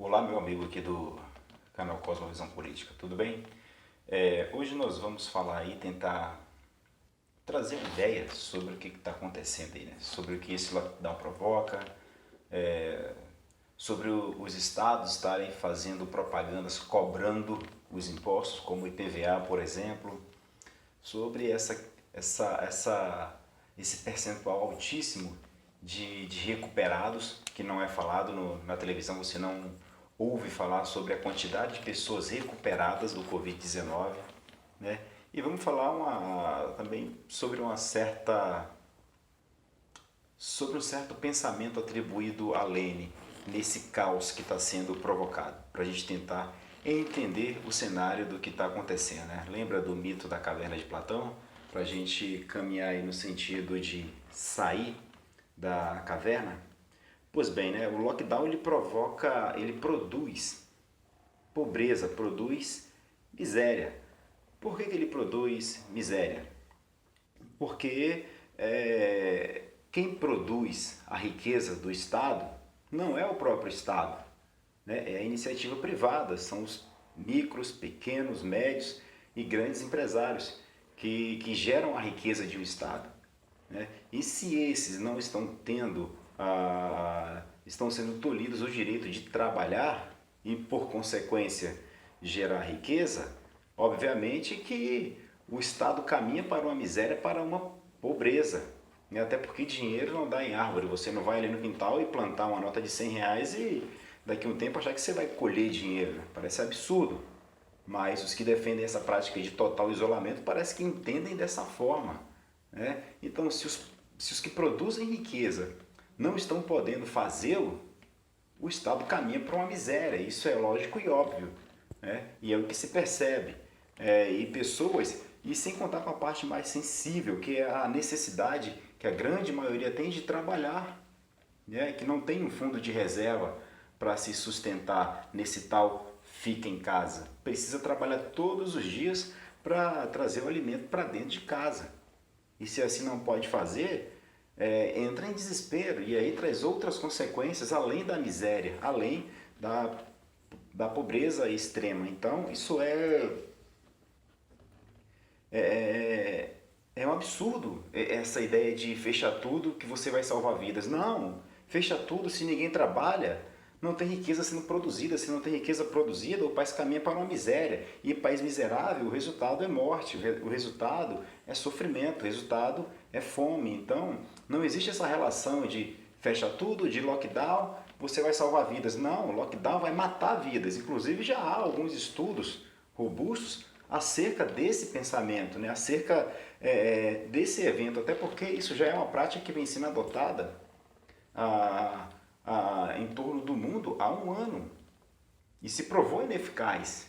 Olá, meu amigo aqui do canal Cosmovisão Política, tudo bem? Hoje nós vamos falar aí, tentar trazer uma ideia sobre o que está acontecendo aí, né? Sobre o que esse lockdown provoca, é, sobre os estados estarem fazendo propagandas, cobrando os impostos, como o IPVA, por exemplo, sobre esse percentual altíssimo de recuperados, que não é falado na televisão, você não ouve falar sobre a quantidade de pessoas recuperadas do Covid-19, né? E vamos falar também sobre um certo pensamento atribuído a Lênin nesse caos que está sendo provocado, para a gente tentar entender o cenário do que está acontecendo, né? Lembra do mito da caverna de Platão? Para a gente caminhar aí no sentido de sair da caverna? Pois bem, né? O lockdown ele produz pobreza, produz miséria. Por que ele produz miséria? Porque quem produz a riqueza do Estado não é o próprio Estado, né? É a iniciativa privada, são os micros, pequenos, médios e grandes empresários que geram a riqueza de um Estado, né? E se esses não estão estão sendo tolhidos o direito de trabalhar e, por consequência, gerar riqueza, obviamente que o Estado caminha para uma miséria, para uma pobreza, né? Até porque dinheiro não dá em árvore, você não vai ali no quintal e plantar uma nota de R$ 100 e daqui a um tempo achar que você vai colher dinheiro, parece absurdo. Mas os que defendem essa prática de total isolamento parece que entendem dessa forma, né? Então, se os que produzem riqueza não estão podendo fazê-lo, o Estado caminha para uma miséria. Isso é lógico e óbvio, né? E é o que se percebe. E sem contar com a parte mais sensível, que é a necessidade que a grande maioria tem de trabalhar, né? Que não tem um fundo de reserva para se sustentar nesse tal fica em casa. Precisa trabalhar todos os dias para trazer o alimento para dentro de casa. E se assim não pode fazer, entra em desespero e aí traz outras consequências além da miséria, além da pobreza extrema. Então isso é um absurdo, essa ideia de fechar tudo que você vai salvar vidas. Não, fecha tudo se ninguém trabalha. Não tem riqueza sendo produzida. Se não tem riqueza produzida, o país caminha para uma miséria. E país miserável, o resultado é morte, o resultado é sofrimento, o resultado é fome. Então, não existe essa relação de fecha tudo, de lockdown, você vai salvar vidas. Não, o lockdown vai matar vidas. Inclusive, já há alguns estudos robustos acerca desse pensamento, né? Acerca desse evento, até porque isso já é uma prática que vem sendo adotada em torno do mundo há um ano e se provou ineficaz,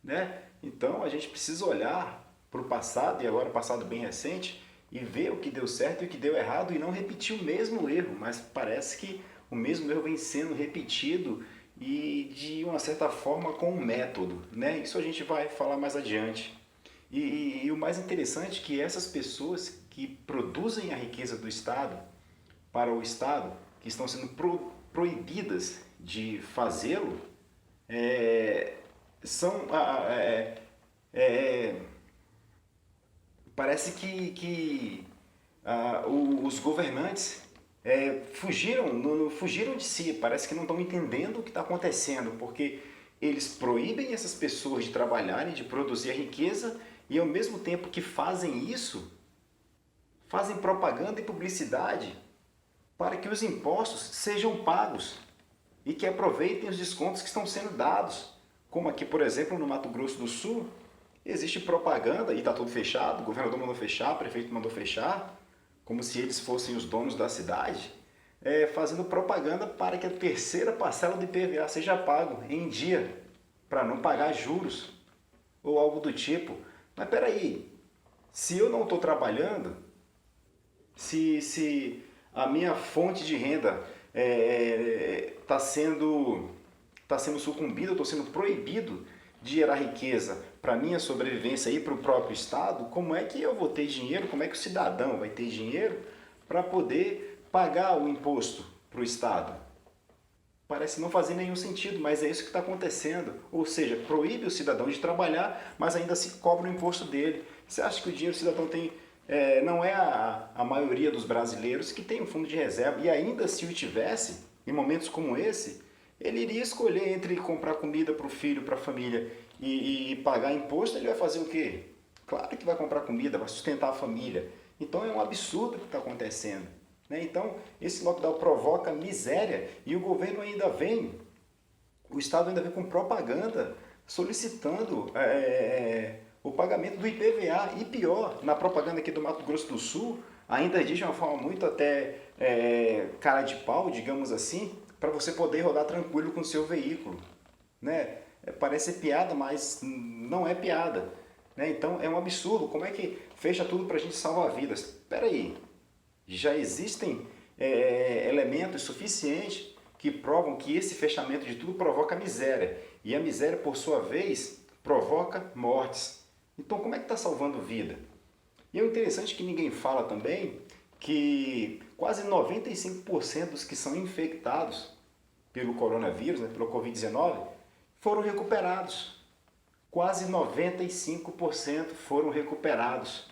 né? Então a gente precisa olhar para o passado, e agora passado bem recente, e ver o que deu certo e o que deu errado e não repetir o mesmo erro, mas parece que o mesmo erro vem sendo repetido e de uma certa forma com um método, né? Isso a gente vai falar mais adiante. E o mais interessante é que essas pessoas que produzem a riqueza do Estado para o Estado, que estão sendo proibidas de fazê-lo, são parece que os governantes fugiram de si, parece que não estão entendendo o que está acontecendo, porque eles proíbem essas pessoas de trabalharem, de produzir a riqueza, e ao mesmo tempo que fazem isso, fazem propaganda e publicidade para que os impostos sejam pagos e que aproveitem os descontos que estão sendo dados. Como aqui, por exemplo, no Mato Grosso do Sul, existe propaganda e está tudo fechado, o governador mandou fechar, o prefeito mandou fechar, como se eles fossem os donos da cidade, fazendo propaganda para que a terceira parcela do IPVA seja pago em dia, para não pagar juros ou algo do tipo. Mas peraí, se eu não estou trabalhando, se a minha fonte de renda está sendo sucumbida, eu estou sendo proibido de gerar riqueza para minha sobrevivência e para o próprio Estado, como é que eu vou ter dinheiro, como é que o cidadão vai ter dinheiro para poder pagar o imposto para o Estado? Parece não fazer nenhum sentido, mas é isso que está acontecendo. Ou seja, proíbe o cidadão de trabalhar, mas ainda se cobra o imposto dele. Você acha que o dinheiro do cidadão tem... não é a maioria dos brasileiros que tem um fundo de reserva, e ainda se o tivesse, em momentos como esse, ele iria escolher entre comprar comida para o filho, para a família e pagar imposto. Ele vai fazer o quê? Claro que vai comprar comida, vai sustentar a família. Então é um absurdo o que está acontecendo. Né? Então, esse lockdown provoca miséria e o governo ainda vem, o Estado ainda vem com propaganda solicitando o pagamento do IPVA. E pior, na propaganda aqui do Mato Grosso do Sul, ainda diz de uma forma muito até cara de pau, digamos assim, para você poder rodar tranquilo com o seu veículo. Né? Parece piada, mas não é piada. Né? Então é um absurdo. Como é que fecha tudo para a gente salvar vidas? Espera aí. Já existem elementos suficientes que provam que esse fechamento de tudo provoca miséria. E a miséria, por sua vez, provoca mortes. Então, como é que está salvando vida? E é interessante que ninguém fala também que quase 95% dos que são infectados pelo coronavírus, né, pelo Covid-19, foram recuperados. Quase 95% foram recuperados.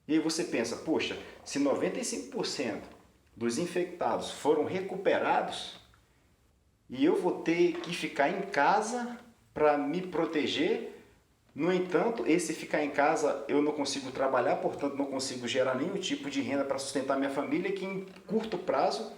E aí você pensa, poxa, se 95% dos infectados foram recuperados e eu vou ter que ficar em casa para me proteger, no entanto, esse ficar em casa eu não consigo trabalhar, portanto não consigo gerar nenhum tipo de renda para sustentar minha família, que em curto prazo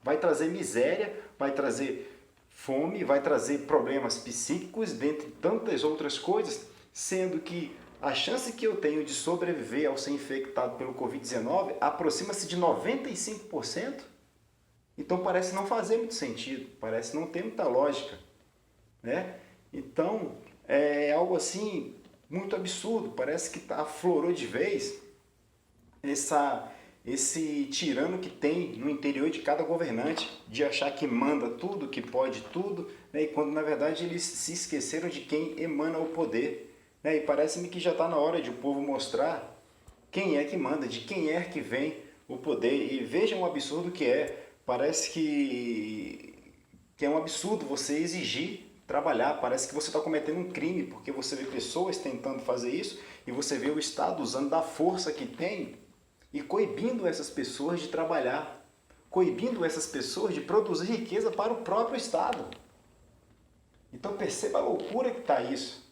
vai trazer miséria, vai trazer fome, vai trazer problemas psíquicos, dentre tantas outras coisas, sendo que a chance que eu tenho de sobreviver ao ser infectado pelo Covid-19 aproxima-se de 95%. Então parece não fazer muito sentido, parece não ter muita lógica. Né? Então é algo assim muito absurdo, parece que aflorou de vez esse tirano que tem no interior de cada governante, de achar que manda tudo, que pode tudo, né? E quando na verdade eles se esqueceram de quem emana o poder. E parece-me que já está na hora de o povo mostrar quem é que manda, de quem é que vem o poder. E vejam o absurdo que é. Parece que é um absurdo você exigir trabalhar. Parece que você está cometendo um crime, porque você vê pessoas tentando fazer isso e você vê o Estado usando da força que tem e coibindo essas pessoas de trabalhar, coibindo essas pessoas de produzir riqueza para o próprio Estado. Então perceba a loucura que está isso.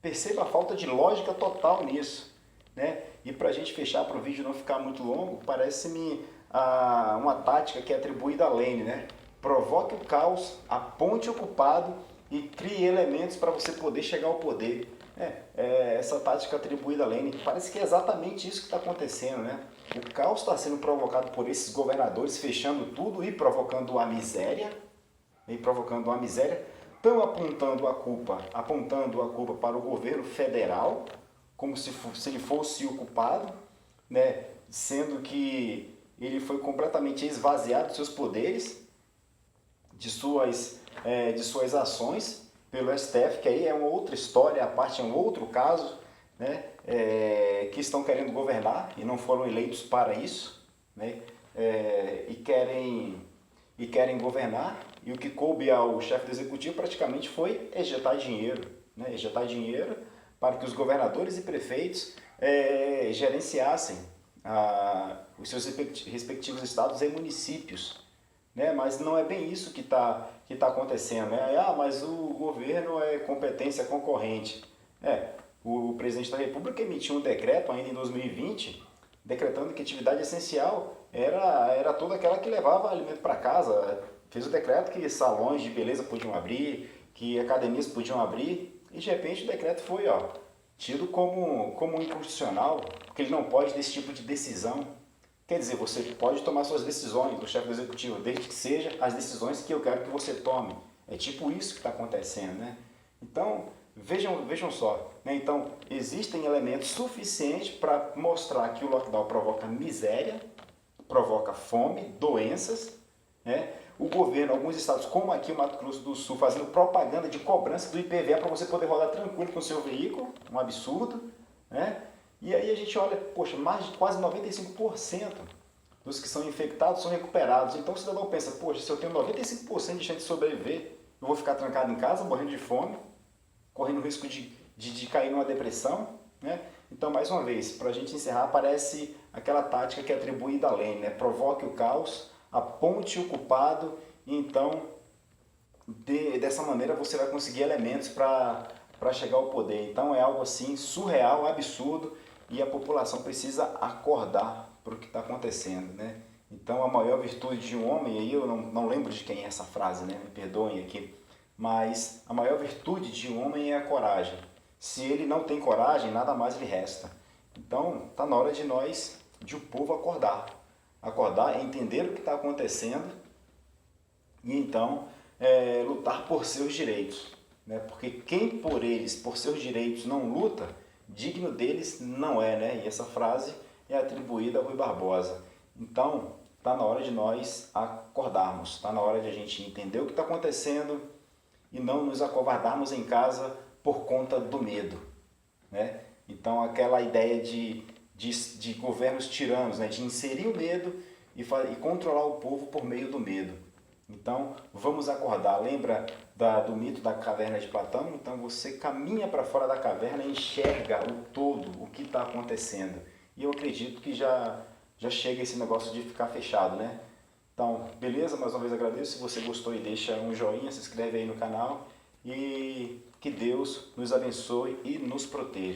Perceba a falta de lógica total nisso. Né? E para a gente fechar, para o vídeo não ficar muito longo, parece-me uma tática que é atribuída a Lênin, né? Provoque o caos, aponte o culpado e crie elementos para você poder chegar ao poder. Essa tática atribuída a Lênin, parece que é exatamente isso que está acontecendo. Né? O caos está sendo provocado por esses governadores fechando tudo e provocando a miséria. Estão apontando a culpa para o governo federal, como se ele fosse o culpado, né? Sendo que ele foi completamente esvaziado de seus poderes, de suas ações pelo STF, que aí é uma outra história, a parte é um outro caso, né? Que estão querendo governar e não foram eleitos para isso, né? E querem governar. E o que coube ao chefe do executivo praticamente foi ejetar dinheiro. Né? Ejetar dinheiro para que os governadores e prefeitos gerenciassem os seus respectivos estados e municípios. Né? Mas não é bem isso que está acontecendo. Né? Mas o governo é competência concorrente. O presidente da República emitiu um decreto ainda em 2020, decretando que atividade essencial era toda aquela que levava alimento para casa. Fez o decreto que salões de beleza podiam abrir, que academias podiam abrir, e de repente o decreto foi tido como inconstitucional, porque ele não pode desse tipo de decisão. Quer dizer, você pode tomar suas decisões, o chefe do executivo, desde que sejam as decisões que eu quero que você tome. É tipo isso que está acontecendo. Né? Então, vejam só. Né? Então, existem elementos suficientes para mostrar que o lockdown provoca miséria, provoca fome, doenças, né? O governo, alguns estados, como aqui o Mato Grosso do Sul, fazendo propaganda de cobrança do IPVA para você poder rodar tranquilo com o seu veículo, um absurdo. Né? E aí a gente olha, poxa, mais de quase 95% dos que são infectados são recuperados. Então o cidadão pensa, poxa, se eu tenho 95% de chance de sobreviver, eu vou ficar trancado em casa, morrendo de fome, correndo o risco de cair numa depressão, né? Então, mais uma vez, para a gente encerrar, aparece aquela tática que é atribuída a Lenin, né? Provoque o caos, aponte o culpado e então, dessa maneira, você vai conseguir elementos para chegar ao poder. Então, é algo assim surreal, absurdo, e a população precisa acordar para o que está acontecendo, né? Então, a maior virtude de um homem, aí eu não lembro de quem é essa frase, né? Me perdoem aqui, mas a maior virtude de um homem é a coragem. Se ele não tem coragem, nada mais lhe resta. Então, está na hora de nós, de o povo acordar. Acordar é entender o que está acontecendo e então lutar por seus direitos. Né? Porque quem por eles, por seus direitos, não luta, digno deles não é. Né? E essa frase é atribuída a Rui Barbosa. Então, está na hora de nós acordarmos. Está na hora de a gente entender o que está acontecendo e não nos acovardarmos em casa por conta do medo, né? Então, aquela ideia de governos tiranos, né? De inserir o medo e controlar o povo por meio do medo. Então, vamos acordar. Lembra do mito da caverna de Platão? Então, você caminha para fora da caverna e enxerga o todo, o que está acontecendo. E eu acredito que já chega esse negócio de ficar fechado, né? Então, beleza? Mais uma vez agradeço. Se você gostou, deixa um joinha, se inscreve aí no canal e que Deus nos abençoe e nos proteja.